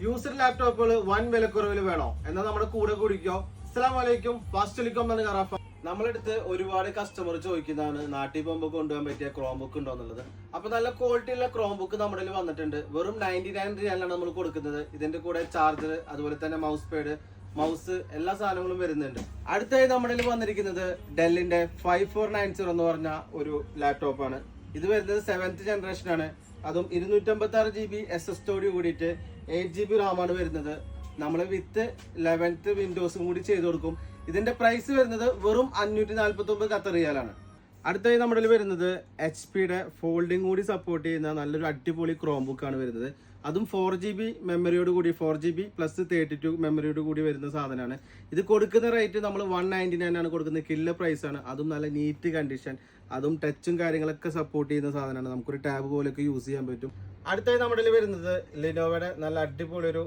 User ലാപ്ടോപ്പുകൾ വൻ വിലക്കുറവിൽ വേണോ എന്നാൽ നമ്മുടെ കൂടെ കൂടിക്കോ. അസ്സലാമു അലൈക്കും. ഫാസ്റ്റ് ടെലികോം എന്ന ഖറാഫ. നമ്മളെടുത്ത് ഒരുപാട് കസ്റ്റമർ ചോദിക്കുന്നതാണ് നാട്ടിൽ പോകുമ്പോൾ കൊണ്ടുപോകാൻ പറ്റിയ ക്രോം ബുക്ക് ഉണ്ടോ എന്നുള്ളത്. അപ്പൊ നല്ല ക്വാളിറ്റി ഉള്ള ക്രോം ബുക്ക് നമ്മുടെ കയ്യിൽ വന്നിട്ടുണ്ട്. വെറും 99 റിയാലാണ് നമ്മൾ കൊടുക്കുന്നത്. ഇതിന്റെ കൂടെ ചാർജർ, അതുപോലെ തന്നെ മൗസ് പാഡ്, മൗസ്, എല്ലാ സാധനങ്ങളും വരുന്നുണ്ട്. അടുത്തായി നമ്മുടെ കയ്യിൽ വന്നിരിക്കുന്നത് ഡെല്ലിന്റെ 5490 എന്ന് പറഞ്ഞ ഒരു ലാപ്ടോപ്പാണ്. ഇത് വരുന്നത് 7th ജനറേഷൻ ആണ്. അതും 256 GB SSD കൂടിയിട്ട് 8 GB RAM ആണ് വരുന്നത്. നമ്മൾ വിത്ത് 11th വിൻഡോസും കൂടി ചെയ്ത് കൊടുക്കും. ഇതിന്റെ പ്രൈസ് വരുന്നത് വെറും 549 ഖത്തർ റിയാലാണ്. അടുത്തായി നമ്മുടെ വരുന്നത് HP-യുടെ ഫോൾഡിംഗ് കൂടി സപ്പോർട്ട് ചെയ്യുന്ന നല്ലൊരു അടിപൊളി ക്രോം ബുക്കാണ് വരുന്നത്. അതും 4 GB മെമ്മറിയോട് കൂടി, 4 GB പ്ലസ് 32 മെമ്മറിയോട് കൂടി വരുന്ന സാധനമാണ്. ഇത് കൊടുക്കുന്ന റേറ്റ് നമ്മൾ 199 ആണ് കൊടുക്കുന്നത്. കില്ല പ്രൈസ് ആണ്. അതും നല്ല നീറ്റ് കണ്ടീഷൻ, അതും ടച്ചും കാര്യങ്ങളൊക്കെ സപ്പോർട്ട് ചെയ്യുന്ന സാധനമാണ്. നമുക്കൊരു ടാബ് പോലെയൊക്കെ യൂസ് ചെയ്യാൻ പറ്റും. അടുത്തായി നമ്മുടെ വരുന്നത് ലിനോവയുടെ നല്ല അടിപൊളി ഒരു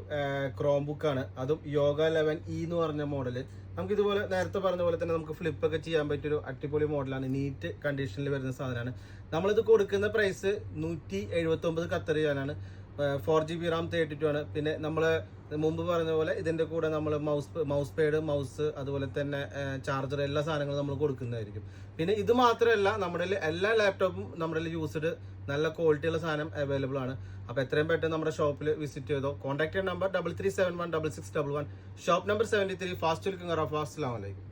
ക്രോം ബുക്കാണ്. അതും യോഗ 11E എന്ന് പറഞ്ഞ മോഡല്. നമുക്ക് ഇതുപോലെ നേരത്തെ പറഞ്ഞ പോലെ തന്നെ നമുക്ക് ഫ്ലിപ്പ് ഒക്കെ ചെയ്യാൻ പറ്റിയൊരു അടിപൊളി മോഡലാണ്. നീറ്റ് കണ്ടീഷനിൽ വരുന്ന സാധനമാണ്. നമ്മളിത് കൊടുക്കുന്ന പ്രൈസ് 179 ഖത്തർ റിയാലാണ്. 4 GB RAM 32 ആണ്. പിന്നെ നമ്മൾ മുമ്പ് പറഞ്ഞ പോലെ ഇതിന്റെ കൂടെ നമ്മൾ മൗസ് പാഡ്, മൗസ്, അതുപോലെ തന്നെ ചാർജർ, എല്ലാ സാധനങ്ങളും നമ്മൾ കൊടുക്കുന്നതായിരിക്കും. പിന്നെ ഇത് മാത്രമല്ല, നമ്മുടെ എല്ലാ ലാപ്ടോപ്പും നമ്മുടെ യൂസ്ഡ് നല്ല ക്വാളിറ്റിയുള്ള സാധനം അവൈലബിൾ ആണ്. അപ്പോൾ എത്രയും പെട്ടെന്ന് നമ്മുടെ ഷോപ്പിൽ വിസിറ്റ് ചെയ്തോ. Contact number 33716611, shop number 73, fast telecom Gharrafa. അസ്സലാമു അലൈക്കും.